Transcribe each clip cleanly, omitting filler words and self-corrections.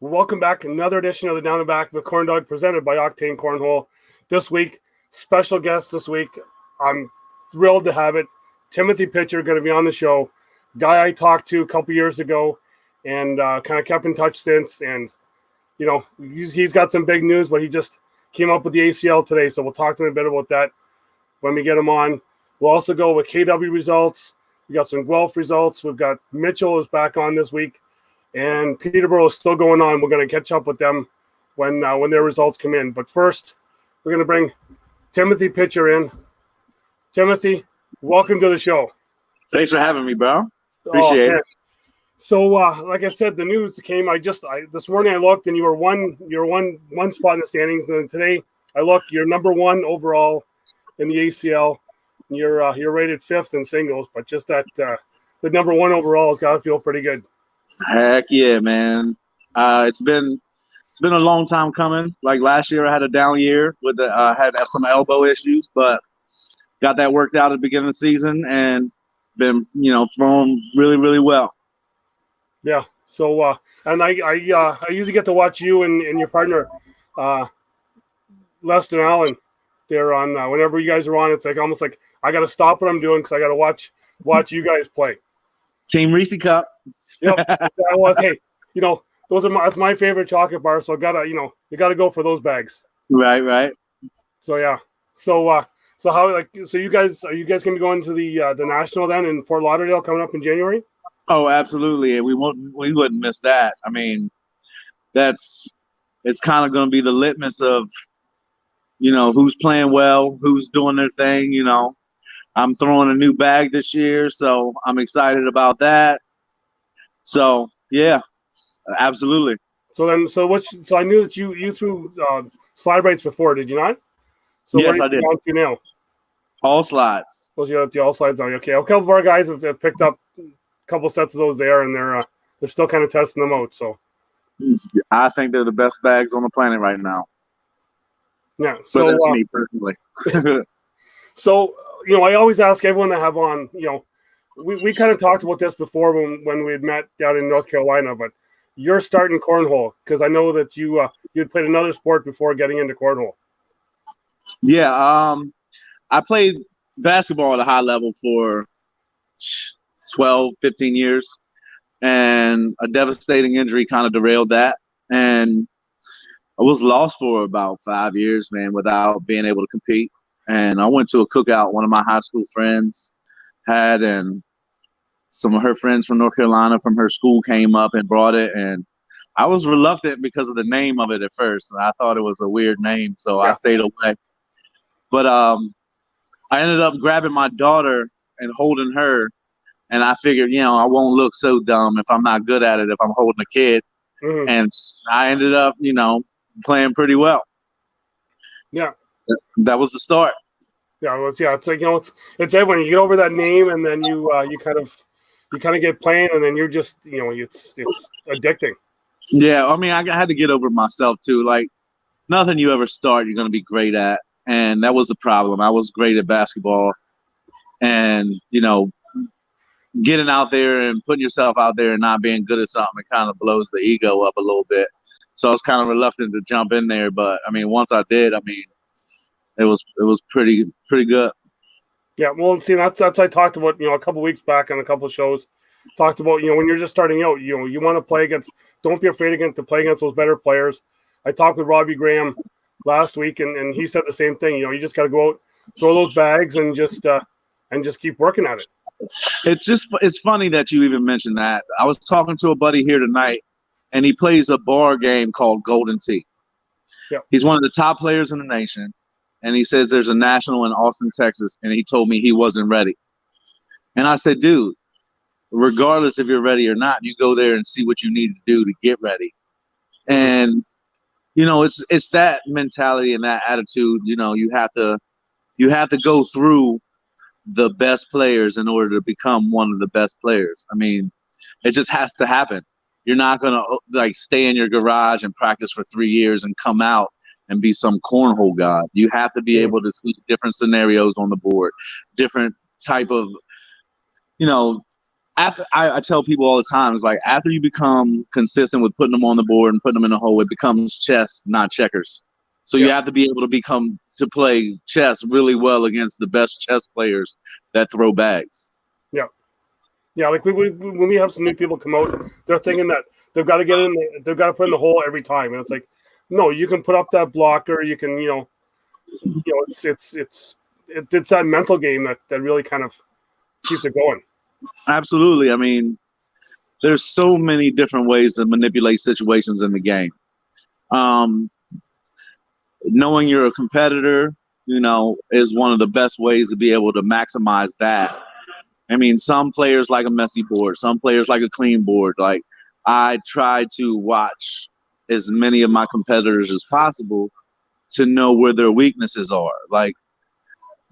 Welcome back to another edition of the Down and Back with CornDoug presented by Octane Cornhole. This week, special guest this week. I'm thrilled to have it. Timothy Pitcher going to be on the show. Guy I talked to a couple years ago and kind of kept in touch since. And, you know, he's got some big news, but he just came up with the ACL today. So we'll talk to him a bit about that when we get him on. We'll also go with KW results. We got some Guelph results. We've got Mitchell is back on this week. And Peterbourgh is still going on. We're going to catch up with them when their results come in. But first, we're going to bring Timothy Pitcher in. Timothy, welcome to the show. Thanks for having me, bro. Appreciate it. So, like I said, the news came. This morning I looked, and you were one spot in the standings. And then today I looked, you're number one overall in the ACL. You're rated fifth in singles, but just that the number one overall has got to feel pretty good. Heck yeah, man. It's been a long time coming. Like last year I had a down year with had some elbow issues, but got that worked out at the beginning of the season and been, throwing really, really well. Yeah. So and I usually get to watch you and your partner Leston Allen there on whenever you guys are on. It's like almost like I got to stop what I'm doing because I got to watch you guys play. Team Reese Cup. Yep. Well, hey, that's my favorite chocolate bar, so you gotta go for those bags. Right. So yeah. So you guys are you guys gonna be going to the national then in Fort Lauderdale coming up in January? Oh, absolutely. And we wouldn't miss that. I mean, it's kind of gonna be the litmus of, who's playing well, who's doing their thing, I'm throwing a new bag this year, so I'm excited about that. So yeah, absolutely. So I knew that you threw slide rates before, did you not? So yes, I did. Where are you now? All slides. Well, you have the all slides on. Okay, a couple of our guys have picked up a couple sets of those there, and they're still kind of testing them out. So I think they're the best bags on the planet right now. Yeah. So but that's me personally. So I always ask everyone that have on, we kind of talked about this before when we had met down in North Carolina, but you're starting cornhole because I know that you'd played another sport before getting into cornhole. Yeah, I played basketball at a high level for 12, 15 years, and a devastating injury kind of derailed that, and I was lost for about 5 years, man, without being able to compete. And I went to a cookout one of my high school friends had, and some of her friends from North Carolina from her school came up and brought it. And I was reluctant because of the name of it at first. I thought it was a weird name, so I stayed away. But I ended up grabbing my daughter and holding her. And I figured, I won't look so dumb if I'm not good at it if I'm holding a kid. Mm-hmm. And I ended up, playing pretty well. Yeah. That was the start. Yeah, it's like it's everyone. You get over that name, and then you kind of get playing, and then you're just it's addicting. Yeah, I mean, I had to get over myself too. Like nothing you ever start, you're going to be great at, and that was the problem. I was great at basketball, and getting out there and putting yourself out there and not being good at something, it kind of blows the ego up a little bit. So I was kind of reluctant to jump in there, but I mean, once I did, it was pretty good. Yeah, well, see, that's I talked about a couple weeks back on a couple of shows. Talked about when you're just starting out, you want to play against. Don't be afraid to play against those better players. I talked with Robbie Graham last week, and he said the same thing. You just got to go out, throw those bags, and just keep working at it. It's funny that you even mentioned that. I was talking to a buddy here tonight, and he plays a bar game called Golden Tee. Yeah. He's one of the top players in the nation. And he says there's a national in Austin, Texas, and he told me he wasn't ready. And I said, dude, regardless if you're ready or not, you go there and see what you need to do to get ready. And, it's that mentality and that attitude, you have to go through the best players in order to become one of the best players. I mean, it just has to happen. You're not going to stay in your garage and practice for 3 years and come out and be some cornhole god. You have to be able to see different scenarios on the board, different type of, I tell people all the time, it's like after you become consistent with putting them on the board and putting them in the hole, it becomes chess, not checkers. So you have to be able to play chess really well against the best chess players that throw bags. Yeah. Yeah, like when we have some new people come out, they're thinking that they've got to get in, they've got to put in the hole every time, and it's like, no, you can put up that blocker, you can, it's that mental game that really kind of keeps it going. Absolutely. I mean, there's so many different ways to manipulate situations in the game. Knowing you're a competitor, is one of the best ways to be able to maximize that. I mean, some players like a messy board, some players like a clean board. Like, I try to watch as many of my competitors as possible to know where their weaknesses are. Like,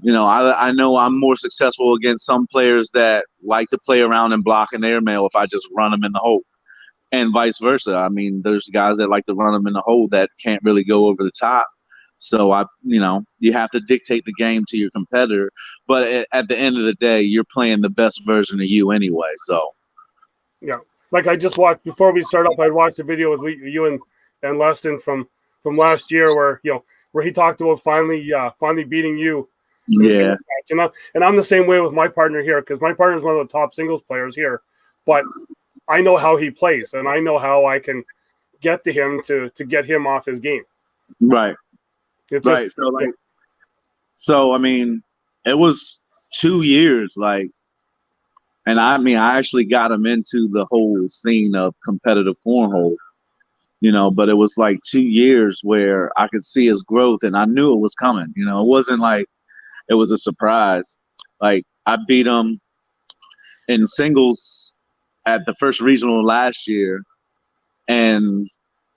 I know I'm more successful against some players that like to play around and block an airmail if I just run them in the hole, and vice versa. I mean, there's guys that like to run them in the hole that can't really go over the top. So you have to dictate the game to your competitor, but at the end of the day, you're playing the best version of you anyway. So, yeah, like I just watched before we start up, I watched a video with you and Leston from last year where he talked about finally beating you. Yeah, and I'm the same way with my partner here because my partner is one of the top singles players here, but I know how he plays and I know how I can get to him to get him off his game. Right. It's right. So I mean, it was 2 years, and I actually got him into the whole scene of competitive cornhole, but it was like 2 years where I could see his growth and I knew it was coming. It wasn't like it was a surprise. Like, I beat him in singles at the first regional last year, and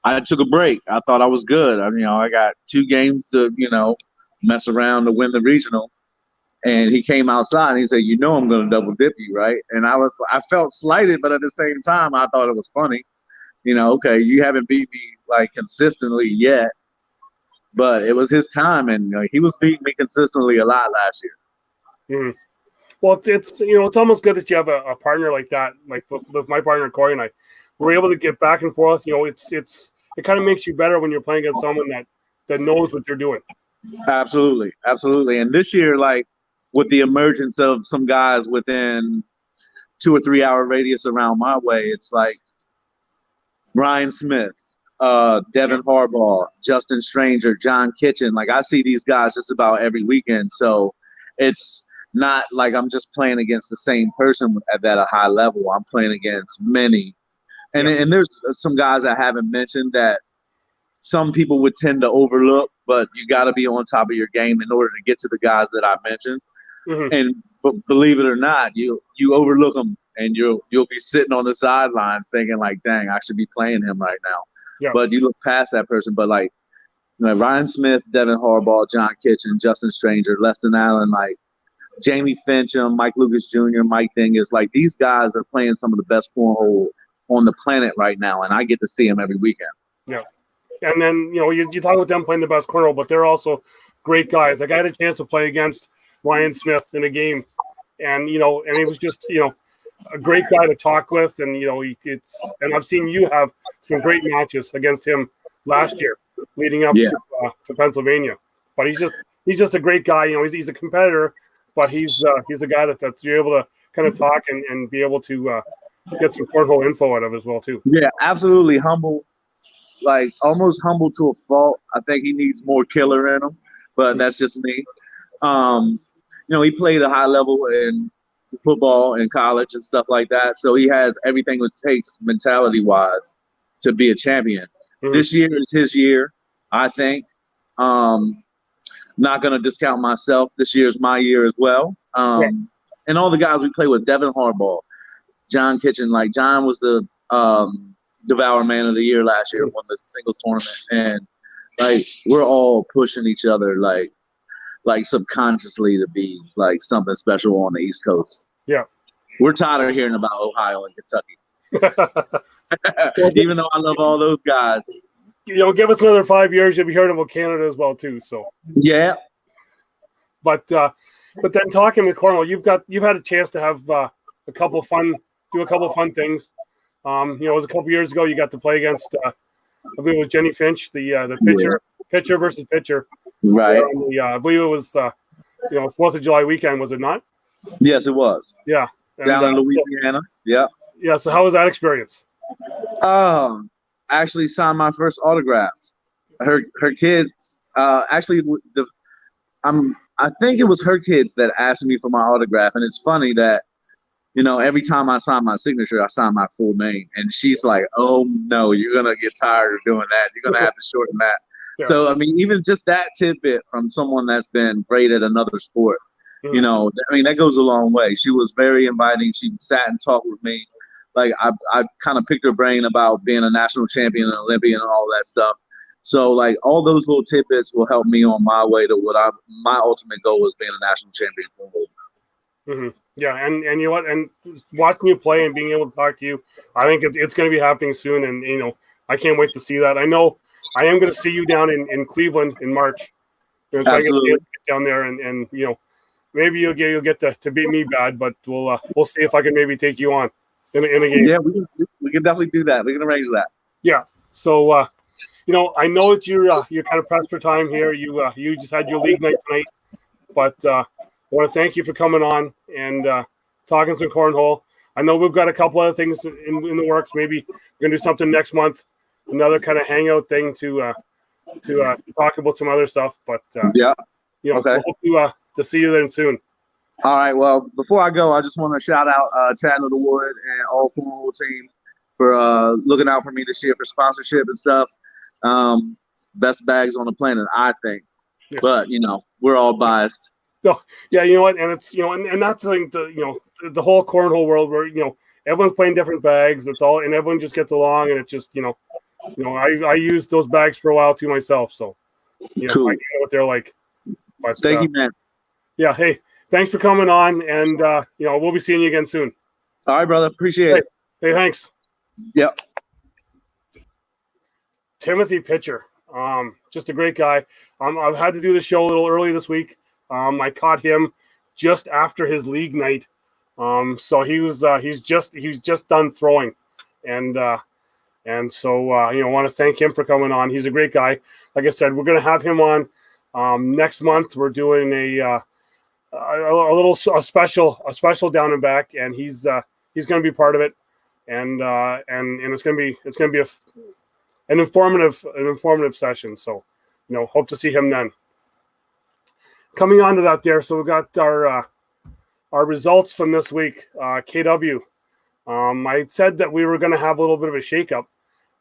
I took a break. I thought I was good. I got 2 games to, mess around to win the regional. And he came outside and he said, I'm going to double dip you, right? And I felt slighted, but at the same time, I thought it was funny. Okay, you haven't beat me consistently yet, but it was his time, and he was beating me consistently a lot last year. Mm-hmm. Well, it's almost good that you have a partner like that, like with my partner Cory and I. We're able to get back and forth. It kind of makes you better when you're playing against someone that knows what you're doing. Absolutely. And this year, with the emergence of some guys within 2 or 3 hour radius around my way, it's like Ryan Smith, Devin Harbaugh, Justin Stranger, John Kitchen. Like, I see these guys just about every weekend. So it's not like I'm just playing against the same person at a high level. I'm playing against many. And there's some guys I haven't mentioned that some people would tend to overlook, but you got to be on top of your game in order to get to the guys that I mentioned. Mm-hmm. And believe it or not, you overlook them, and you'll be sitting on the sidelines thinking like, dang, I should be playing him right now. Yeah. But you look past that person. But Ryan Smith, Devin Harbaugh, John Kitchen, Justin Stranger, Leston Allen, Jamie Fincham, Mike Lucas Jr., Mike Dingus, these guys are playing some of the best cornhole on the planet right now, and I get to see them every weekend. Yeah. And then, you talk about them playing the best cornhole, but they're also great guys. Like, I had a chance to play against Ryan Smith in a game, and, and he was just, a great guy to talk with. And, and I've seen you have some great matches against him last year leading up to Pennsylvania. But he's just a great guy. He's a competitor, but he's a guy that's you're able to kind of talk and be able to get some cornhole info out of as well, too. Yeah, absolutely. Humble. Almost humble to a fault. I think he needs more killer in him, but that's just me. He played a high level in football in college and stuff like that, so he has everything it takes mentality-wise to be a champion. Mm-hmm. This year is his year, I think. Not going to discount myself. This year is my year as well. And all the guys we play with, Devin Harbaugh, John Kitchen, John was the Devour Man of the Year last year, won the singles tournament, and we're all pushing each other subconsciously to be something special on the East Coast. Yeah, we're tired of hearing about Ohio and Kentucky. Even though I love all those guys, give us another 5 years, you'll be hearing about Canada as well too. So yeah, but then talking with Cornhole, you've had a chance to have a couple fun do a couple of fun things. It was a couple of years ago. You got to play against, I believe it was Jenny Finch, the pitcher versus pitcher. Right. I believe it was 4th of July weekend, was it not? Yes, it was. Yeah. Down in Louisiana. Yeah. Yeah. So how was that experience? I actually signed my first autograph. Her kids. I think it was her kids that asked me for my autograph, and it's funny that every time I sign my signature, I sign my full name, and she's like, "Oh no, you're gonna get tired of doing that. You're gonna have to shorten that." Yeah. So I mean, even just that tidbit from someone that's been great at another sport, that goes a long way. She was very inviting. She sat and talked with me. Like I kind of picked her brain about being a national champion and Olympian and all that stuff. So like all those little tidbits will help me on my way to what my ultimate goal is, being a national champion. Mm-hmm. Yeah, and you know what? And watching you play and being able to talk to you, I think it's going to be happening soon. And I can't wait to see that. I know I am going to see you down in Cleveland in March. So I get down there, and maybe you'll get to beat me bad, but we'll see if I can maybe take you on in a game. Yeah, we can definitely do that. We can arrange that. Yeah. So I know that you're kind of pressed for time here. You just had your league night tonight, but I want to thank you for coming on and talking some cornhole. I know we've got a couple other things in the works. Maybe we're gonna do something next month, another kind of hangout thing to talk about some other stuff. But okay. We'll hope to see you then soon. All right. Well, before I go, I just want to shout out Chad of the Wood and all cornhole team for looking out for me this year for sponsorship and stuff. Best bags on the planet, I think. Yeah. But we're all biased. No, yeah, you know what, and it's and that's like the whole cornhole world where everyone's playing different bags. It's all, and everyone just gets along, and it's just I used those bags for a while too myself, so cool. I know what they're like. But thank you, man. Yeah, hey, thanks for coming on, and we'll be seeing you again soon. All right, brother, appreciate it. Hey, thanks. Yep. Timothy Pitcher, just a great guy. I've had to do the show a little early this week. I caught him just after his league night. So he's just done throwing, and so I want to thank him for coming on. He's a great guy. Like I said, we're going to have him on next month. We're doing a special down and back, and he's going to be part of it, and it's going to be an informative session. So hope to see him then. Coming on to that there, so we got our results from this week. KW, I said that we were going to have a little bit of a shakeup,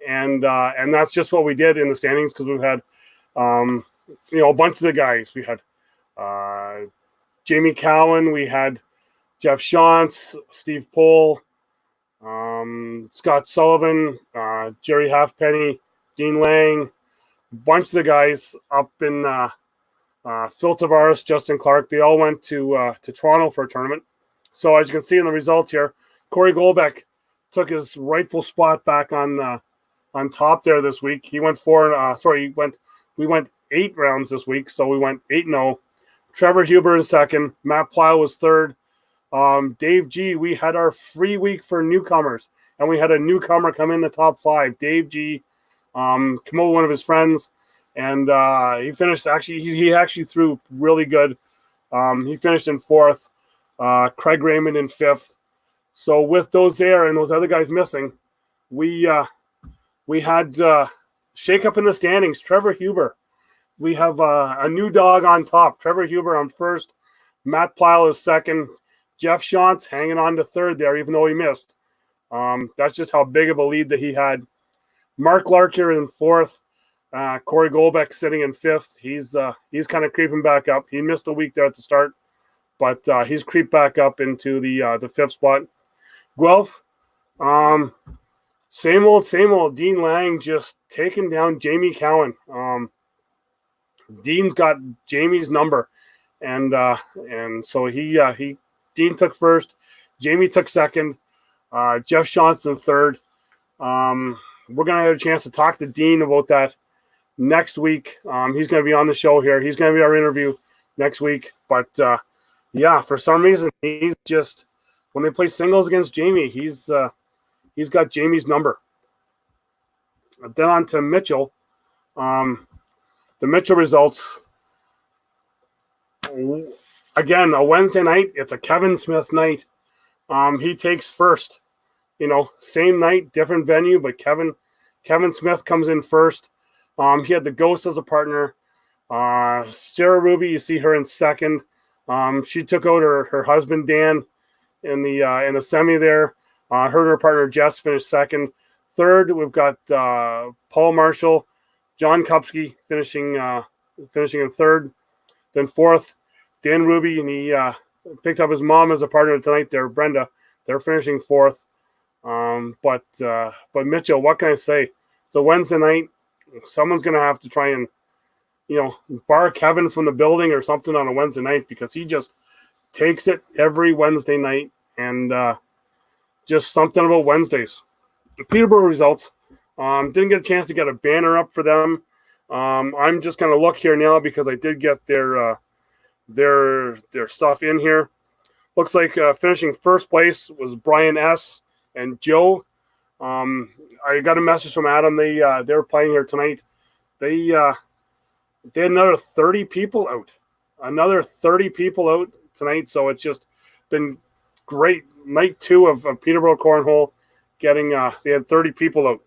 and that's just what we did in the standings, because we've had a bunch of the guys. We had Jamie Cowan, we had Jeff Shantz, Steve Pleil, Scott Sullivan, Jerry Halfpenny, Dean Lang, a bunch of the guys up in Phil Tavares, Justin Clark. They all went to Toronto for a tournament. So as you can see in the results here, Cory Golbeck took his rightful spot back on top there this week. He went we went 8 rounds this week, so we went 8-0. Trevor Huber in second. Matt Pleil was third. Dave G, we had our free week for newcomers, and we had a newcomer come in the top 5. Dave G, come over one of his friends. And he finished, he actually threw really good. He finished in 4th. Craig Raymond in 5th. So with those there and those other guys missing, we had shake up in the standings. Trevor Huber. We have a new dog on top. Trevor Huber on 1st. Matt Pleil is 2nd. Jeff Shantz hanging on to 3rd there, even though he missed. That's just how big of a lead that he had. Mark Larcher in 4th. Cory Golbeck sitting in 5th. He's kind of creeping back up. He missed a week there at the start, but he's creeped back up into the 5th spot. Guelph, same old. Dean Lang just taking down Jamie Cowan. Dean's got Jamie's number, and so Dean took 1st. Jamie took 2nd. Jeff Shantz in 3rd. We're gonna have a chance to talk to Dean about that next week. He's going to be on the show here. He's going to be our interview next week. But, for some reason, he's just when they play singles against Jamie, he's got Jamie's number. Then on to Mitchell. The Mitchell results. Again, a Wednesday night. It's a Kevin Smith night. He takes first. Same night, different venue, but Kevin Smith comes in first. He had the Ghost as a partner. Sarah Ruby, you see her in second. She took out her husband Dan in the semi there. Her and her partner Jess finished second. Third, we've got Paul Marshall, John Kupski finishing in third. Then fourth, Dan Ruby, and he picked up his mom as a partner tonight there, Brenda. They're finishing fourth. But Mitchell, what can I say? It's a Wednesday night. Someone's going to have to try and, bar Kevin from the building or something on a Wednesday night, because he just takes it every Wednesday night, and just something about Wednesdays. The Peterbourgh Results. Didn't get a chance to get a banner up for them. I'm just going to look here now because I did get their stuff in here. Looks like finishing first place was Brian S. and Joe. I got a message from Adam. They were playing here tonight. They had another 30 people out. Another 30 people out tonight. So it's just been great. Night 2 of Peterborough Cornhole. They had 30 people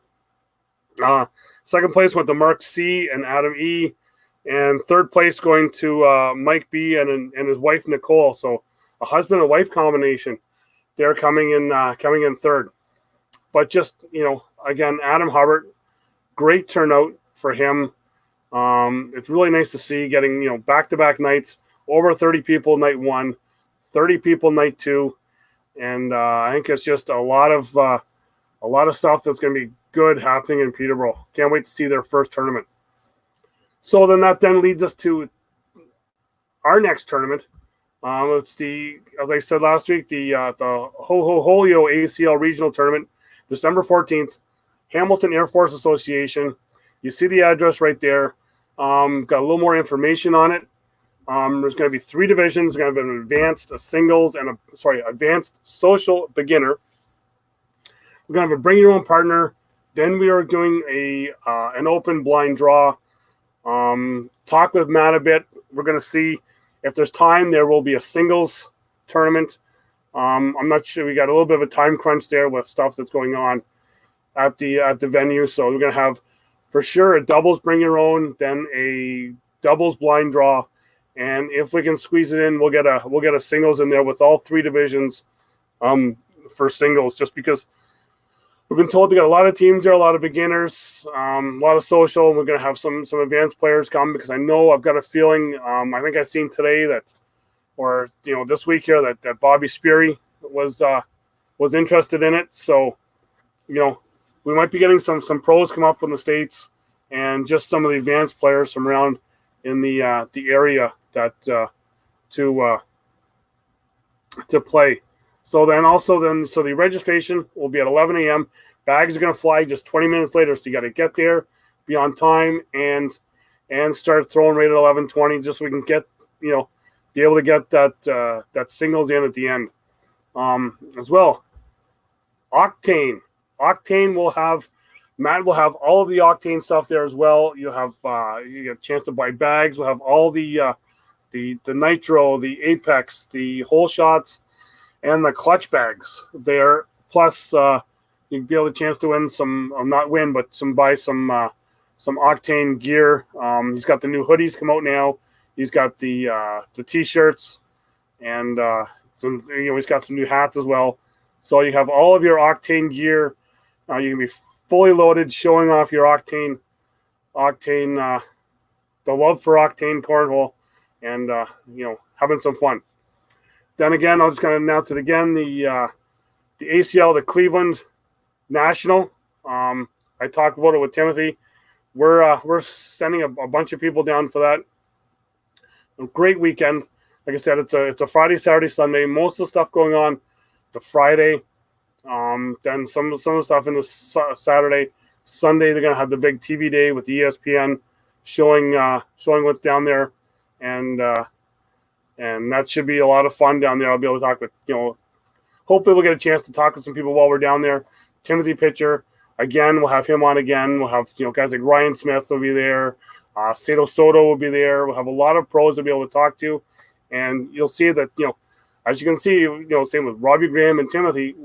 out. Second place went to Mark C. and Adam E. And third place going to Mike B. and his wife Nicole. So a husband and wife combination. They're coming in third. But just, again, Adam Hubbard, great turnout for him. It's really nice to see getting, back-to-back nights, over 30 people night 1, 30 people night 2. And I think it's just a lot of stuff that's going to be good happening in Peterborough. Can't wait to see their first tournament. So then that leads us to our next tournament. It's as I said last week, the Ho-Ho-Holio ACL Regional Tournament, December 14th, Hamilton Air Force Association. You see the address right there. Got a little more information on it. There's going to be 3 divisions. There's going to be an advanced, a singles, and advanced social beginner. We're going to have a bring your own partner. Then we are doing an open blind draw. Talk with Matt a bit. We're going to see if there's time. There will be a singles tournament. I'm not sure. We got a little bit of a time crunch there with stuff that's going on at the venue. So we're going to have for sure a doubles bring your own, then a doubles blind draw, and if we can squeeze it in, we'll get a singles in there with all 3 divisions for singles. Just because we've been told to get a lot of teams there, a lot of beginners, a lot of social. We're going to have some advanced players come because I've got a feeling. I think I seen today this week here that Bobby Speary was interested in it. So, we might be getting some pros come up from the States and just some of the advanced players from around in the area that to play. So the registration will be at 11 a.m. Bags are going to fly just 20 minutes later, so you got to get there, be on time, and start throwing right at 11:20, just so we can get be able to get that singles in at the end as well. Octane will have Matt will have all of the Octane stuff there as well. You get a chance to buy bags. We'll have all the nitro, the Apex, the hole shots, and the clutch bags there. Plus, you'll be able to chance to win buy some Octane gear. He's got the new hoodies come out now. He's got the t-shirts, and he's got some new hats as well. So you have all of your Octane gear. You can be fully loaded, showing off your Octane, the love for Octane Cornhole, and having some fun. Then again, I'll just kind of announce it again. The ACL, the Cleveland National. I talked about it with Timothy. We're sending a bunch of people down for that. A great weekend. Like I said, it's a Friday, Saturday, Sunday. Most of the stuff going on the Friday. Then some of the stuff in the Saturday. Sunday they're gonna have the big TV day with the ESPN showing what's down there, and that should be a lot of fun down there. I'll be able to talk with hopefully we'll get a chance to talk with some people while we're down there. Timothy Pitcher, again, we'll have him on again. We'll have guys like Ryan Smith will be there. Sato Soto will be there. We'll have a lot of pros to be able to talk to, and you'll see that as you can see, same with Robbie Graham and Timothy,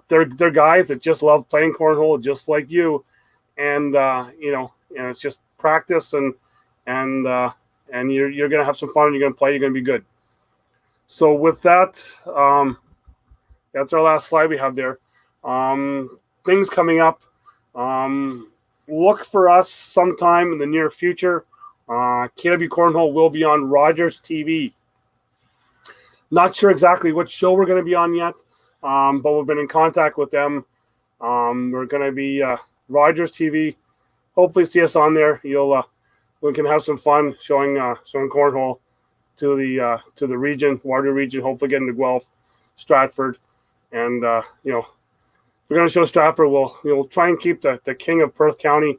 they're guys that just love playing cornhole, just like you, and and it's just practice and you're gonna have some fun. And you're gonna play. You're gonna be good. So with that, that's our last slide we have there. Things coming up. Look for us sometime in the near future. KW Cornhole will be on Rogers TV. Not sure exactly what show we're going to be on yet, but we've been in contact with them. We're going to be Rogers TV. Hopefully, see us on there. We can have some fun showing cornhole to the region, Waterloo region. Hopefully, get into Guelph, Stratford, and if we're going to show Stratford, we'll try and keep the king of Perth County,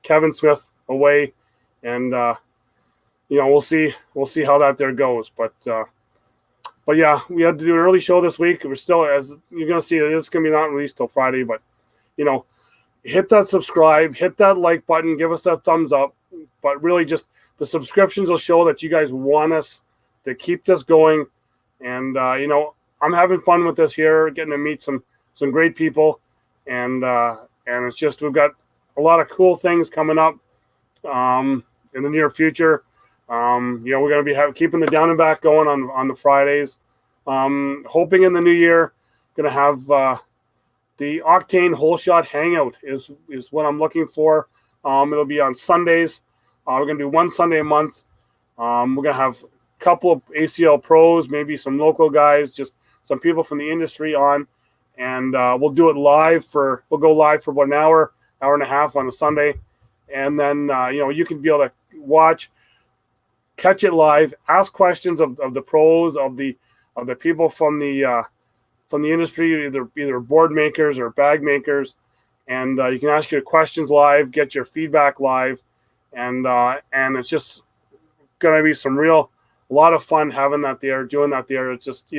Kevin Smith, away, and we'll see how that there goes. But yeah, we had to do an early show this week. We're still, as you're going to see, it's going to be not released till Friday. But hit that subscribe, hit that like button, give us that thumbs up. But really, just the subscriptions will show that you guys want us to keep this going. And I'm having fun with this here, getting to meet some great people, and it's just we've got a lot of cool things coming up in the near future. We're going to be keeping the down and back going on the Fridays. Hoping in the new year, going to have the Octane Hole Shot Hangout is what I'm looking for. It'll be on Sundays. We're going to do one Sunday a month. We're going to have a couple of ACL pros, maybe some local guys, just some people from the industry on. And we'll do it live we'll go live for about an hour and a half on a Sunday. And then, you can be able to watch, catch it live, ask questions of the pros, of the people from the industry, either board makers or bag makers. And you can ask your questions live, get your feedback live. And it's just going to be a lot of fun having that there, doing that there. It's just,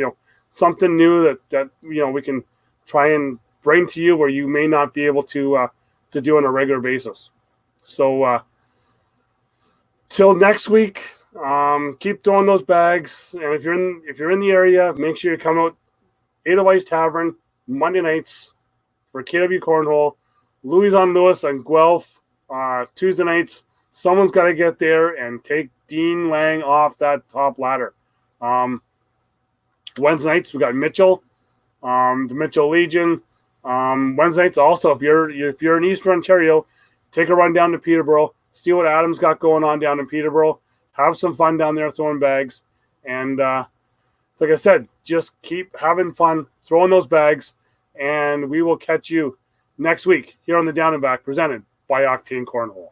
something new that we can try and bring to you where you may not be able to do on a regular basis. So till next week, keep throwing those bags. And if you're in the area, make sure you come out 8 Ice Tavern Monday nights for KW Cornhole. Louis on Lewis and Guelph Tuesday nights. Someone's got to get there and take Dean Lang off that top ladder. Wednesday nights we got Mitchell, the Mitchell Legion. Wednesday nights also, if you're in Eastern Ontario, take a run down to Peterborough, see what Adam's got going on down in Peterborough, have some fun down there throwing bags, and like I said, just keep having fun throwing those bags, and we will catch you next week here on the Down and Back, presented by Octane Cornhole.